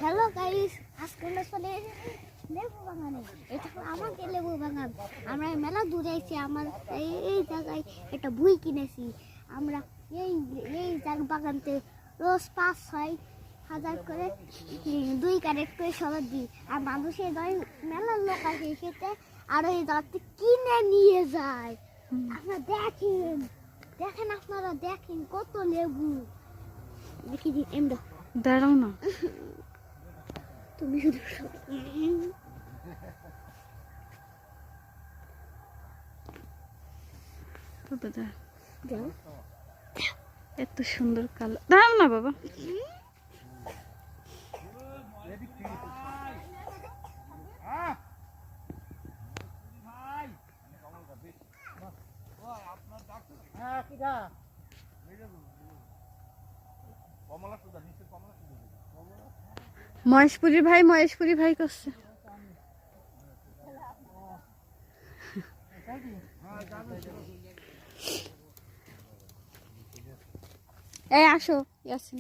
Hello guys, আজকে আমরা চলে এসেছি লেবু বাগানে। এটা আমাকে লেবু বাগান। আমরা মেলা দূরে আছি। আমার এই জায়গায় একটা বই কিনেছি। আমরা এই এই বাগানতে রোজ 5-6 হাজার করে 2 ক্যারেট করে সবার দিই। আর মানুষের গায়ে মেলার লোক আসে খেতে, আর এই জায়গাতে কিনে নিয়ে যায়। আপনারা দেখেন আপনারা দেখেন কত লেবু। দেখি এমডা দাঁড়াও না, তুমি শুধু যাও। এত সুন্দর কালার। দাঁড়াও না বাবা, মহেশপুরি ভাই করছে। এই আসো ইয়াসিন।